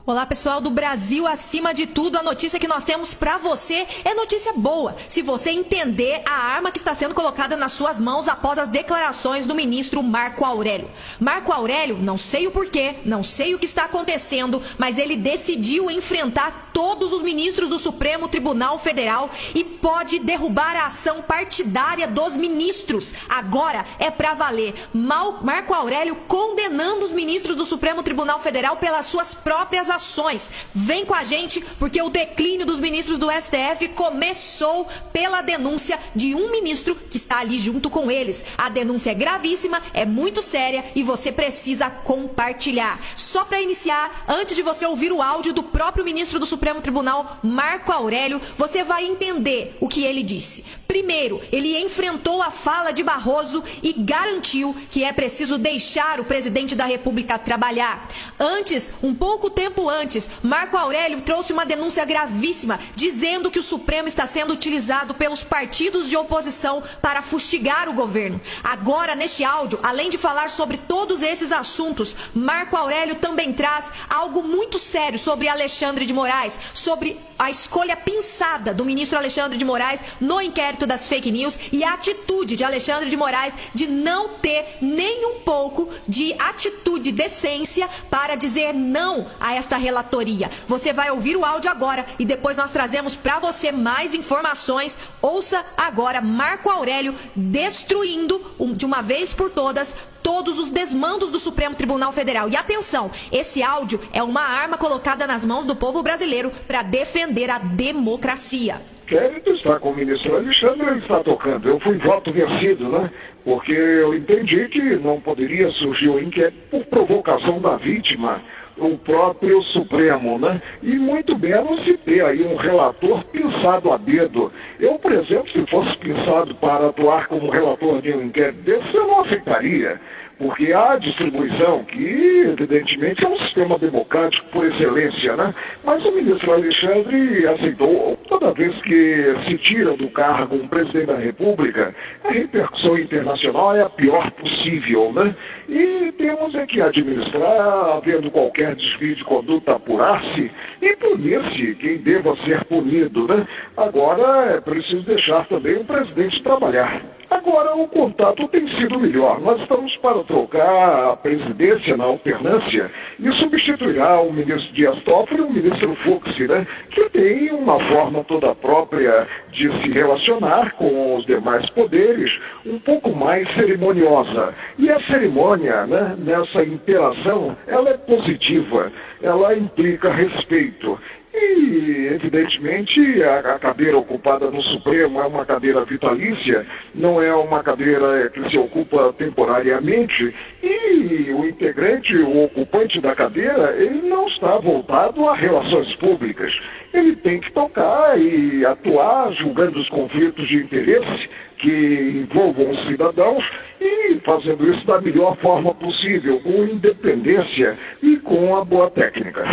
Olá, pessoal do Brasil Acima de Tudo. A notícia que nós temos pra você é notícia boa, se você entender a arma que está sendo colocada nas suas mãos após as declarações do ministro Marco Aurélio. Marco Aurélio, não sei o porquê, não sei o que está acontecendo, mas ele decidiu enfrentar todos os ministros do Supremo Tribunal Federal e pode derrubar a ação partidária dos ministros. Agora é pra valer. Marco Aurélio condenando os ministros do Supremo Tribunal Federal pelas suas próprias ações. Vem com a gente, porque o declínio dos ministros do STF começou pela denúncia de um ministro que está ali junto com eles. A denúncia é gravíssima, é muito séria e você precisa compartilhar. Só para iniciar, antes de você ouvir o áudio do próprio ministro do Supremo Tribunal, Marco Aurélio, você vai entender o que ele disse. Primeiro, ele enfrentou a fala de Barroso e garantiu que é preciso deixar o presidente da República trabalhar. Antes, um pouco tempo antes, Marco Aurélio trouxe uma denúncia gravíssima, dizendo que o Supremo está sendo utilizado pelos partidos de oposição para fustigar o governo. Agora, neste áudio, além de falar sobre todos esses assuntos, Marco Aurélio também traz algo muito sério sobre Alexandre de Moraes, sobre a escolha pensada do ministro Alexandre de Moraes no inquérito das fake news e a atitude de Alexandre de Moraes de não ter nem um pouco de atitude, decência para dizer não a esta relatoria. Você vai ouvir o áudio agora e depois nós trazemos para você mais informações. Ouça agora Marco Aurélio destruindo de uma vez por todas todos os desmandos do Supremo Tribunal Federal. E atenção, esse áudio é uma arma colocada nas mãos do povo brasileiro para defender a democracia. Inquérito está com o ministro Alexandre, ele está tocando. Eu fui voto vencido, né? Porque eu entendi que não poderia surgir o inquérito por provocação da vítima, o próprio Supremo, né? E muito menos se ter aí um relator pensado a dedo. Eu, por exemplo, se fosse pensado para atuar como relator de um inquérito desse, eu não aceitaria. Porque há distribuição, que evidentemente é um sistema democrático por excelência, né? Mas o ministro Alexandre aceitou. Toda vez que se tira do cargo um presidente da República, a repercussão internacional é a pior possível, né? E temos é que administrar, havendo qualquer desvio de conduta, apurar-se e punir-se quem deva ser punido, né? Agora é preciso deixar também o presidente trabalhar. Agora, o contato tem sido melhor. Nós estamos para trocar a presidência na alternância e substituirá o ministro Dias Toffoli e o ministro Fux, né? Que tem uma forma toda própria de se relacionar com os demais poderes, um pouco mais cerimoniosa. E a cerimônia, né, nessa interação, ela é positiva, ela implica respeito. E, evidentemente, a cadeira ocupada no Supremo é uma cadeira vitalícia, não é uma cadeira que se ocupa temporariamente, e o integrante, o ocupante da cadeira, ele não está voltado a relações públicas. Ele tem que tocar e atuar julgando os conflitos de interesse que envolvam os cidadãos e fazendo isso da melhor forma possível, com independência e com a boa técnica.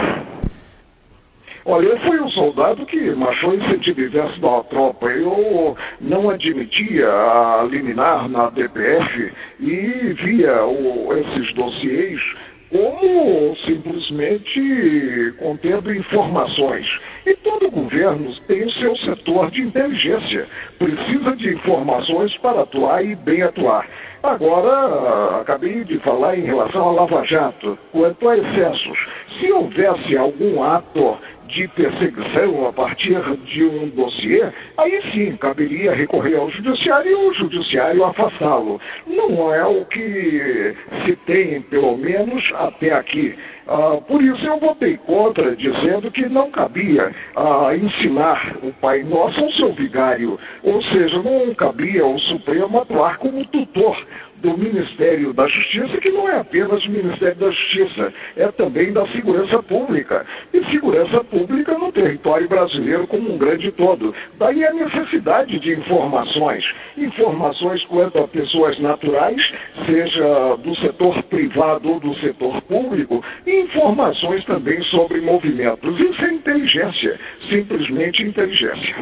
Olha, eu fui um soldado que marchou em sentido inverso da tropa. Eu não admitia a liminar na DPF e via esses dossiês como simplesmente contendo informações. E todo governo tem o seu setor de inteligência. Precisa de informações para atuar e bem atuar. Agora, acabei de falar em relação à Lava Jato, quanto a excessos. Se houvesse algum ato de perseguição a partir de um dossiê, aí sim caberia recorrer ao judiciário e o judiciário afastá-lo. Não é o que se tem, pelo menos até aqui. Por isso eu votei contra, dizendo que não cabia ensinar o Pai Nosso ao seu vigário, ou seja, não cabia ao Supremo atuar como tutor do Ministério da Justiça, que não é apenas o Ministério da Justiça, é também da Segurança Pública. E segurança pública no território brasileiro como um grande todo. Daí a necessidade de informações quanto a pessoas naturais, seja do setor privado ou do setor público, e informações também sobre movimentos. Isso é inteligência, simplesmente inteligência.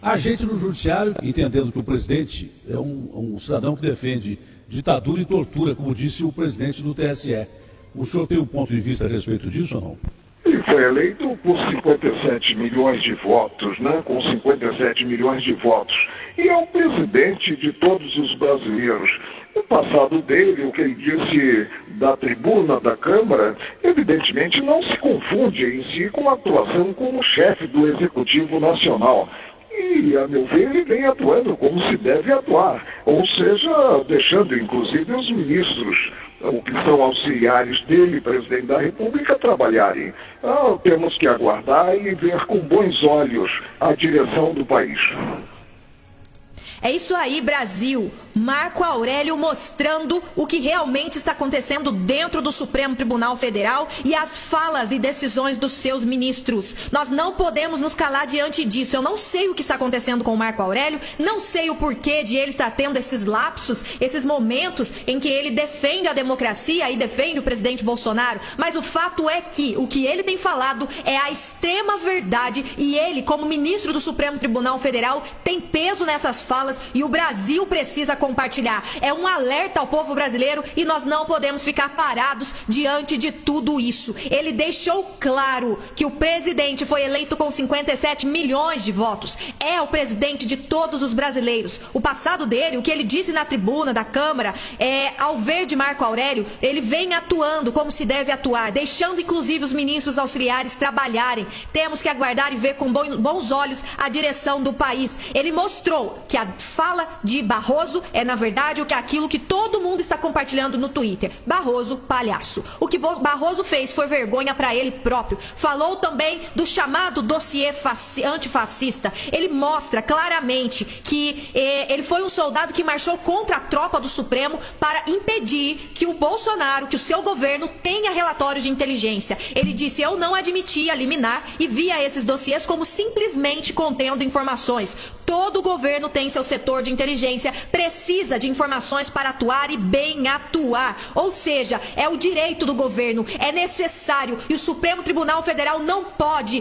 A gente no judiciário, entendendo que o presidente é um cidadão que defende ditadura e tortura, como disse o presidente do TSE. O senhor tem um ponto de vista a respeito disso ou não? Ele ele foi eleito por 57 milhões de votos, né? Com 57 milhões de votos. E é o presidente de todos os brasileiros. O passado dele, o que ele disse da tribuna da Câmara, evidentemente não se confunde em si com a atuação como chefe do Executivo Nacional. E, a meu ver, ele vem atuando como se deve atuar, ou seja, deixando inclusive os ministros, o que são auxiliares dele, presidente da República, trabalharem. Temos que aguardar e ver com bons olhos a direção do país. É isso aí, Brasil. Marco Aurélio mostrando o que realmente está acontecendo dentro do Supremo Tribunal Federal e as falas e decisões dos seus ministros. Nós não podemos nos calar diante disso. Eu não sei o que está acontecendo com o Marco Aurélio, não sei o porquê de ele estar tendo esses lapsos, esses momentos em que ele defende a democracia e defende o presidente Bolsonaro, mas o fato é que o que ele tem falado é a extrema verdade e ele, como ministro do Supremo Tribunal Federal, tem peso nessas falas e o Brasil precisa compartilhar. É um alerta ao povo brasileiro e nós não podemos ficar parados diante de tudo isso. Ele deixou claro que o presidente foi eleito com 57 milhões de votos. É o presidente de todos os brasileiros. O passado dele, o que ele disse na tribuna da Câmara, ao ver de Marco Aurélio, ele vem atuando como se deve atuar, deixando inclusive os ministros auxiliares trabalharem. Temos que aguardar e ver com bons olhos a direção do país. Ele mostrou que a fala de Barroso é, na verdade, aquilo que todo mundo está compartilhando no Twitter. Barroso, palhaço. O que Barroso fez foi vergonha para ele próprio. Falou também do chamado dossiê antifascista. Ele mostra claramente que ele foi um soldado que marchou contra a tropa do Supremo para impedir que o Bolsonaro, que o seu governo, tenha relatórios de inteligência. Ele disse: eu não admitia liminar e via esses dossiês como simplesmente contendo informações. Todo governo tem seu setor de inteligência, precisa de informações para atuar e bem atuar. Ou seja, é o direito do governo, é necessário e o Supremo Tribunal Federal não pode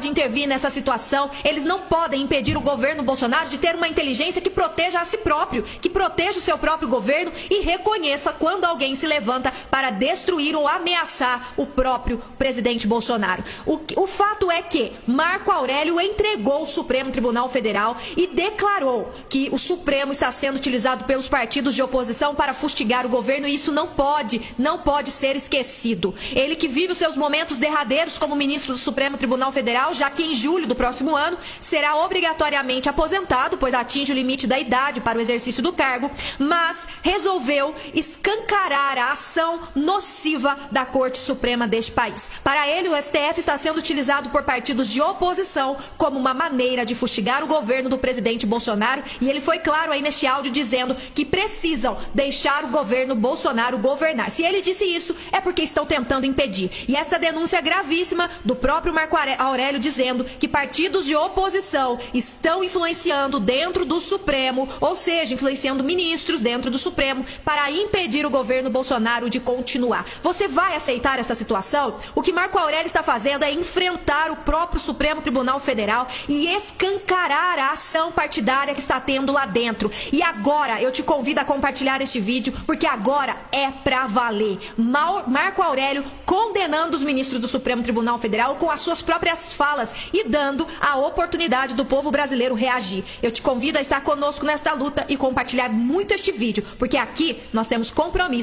intervir nessa situação. Eles não podem impedir o governo Bolsonaro de ter uma inteligência que proteja a si próprio, que proteja o seu próprio governo e reconheça quando alguém se levanta para destruir ou ameaçar o próprio presidente Bolsonaro. O fato é que Marco Aurélio entregou o Supremo Tribunal Federal e declarou que o Supremo está sendo utilizado pelos partidos de oposição para fustigar o governo e isso não pode ser esquecido. Ele que vive os seus momentos derradeiros como ministro do Supremo Tribunal Federal, já que em julho do próximo ano será obrigatoriamente aposentado, pois atinge o limite da idade para o exercício do cargo, mas resolveu escancarar a ação nociva da Corte Suprema deste país. Para ele, o STF está sendo utilizado por partidos de oposição como uma maneira de fustigar o governo do presidente Bolsonaro e ele foi claro aí neste áudio dizendo que precisam deixar o governo Bolsonaro governar. Se ele disse isso, é porque estão tentando impedir. E essa denúncia gravíssima do próprio Marco Aurélio dizendo que partidos de oposição estão influenciando dentro do Supremo, ou seja, influenciando ministros dentro do Supremo para impedir o governo Bolsonaro de continuar. Você vai aceitar essa situação? O que Marco Aurélio está fazendo é enfrentar o próprio Supremo Tribunal Federal e escancarar a ação partidária que está tendo lá dentro. E agora eu te convido a compartilhar este vídeo, porque agora é pra valer. Marco Aurélio condenando os ministros do Supremo Tribunal Federal com as suas próprias falas e dando a oportunidade do povo brasileiro reagir. Eu te convido a estar conosco nesta luta e compartilhar muito este vídeo, porque aqui nós temos compromisso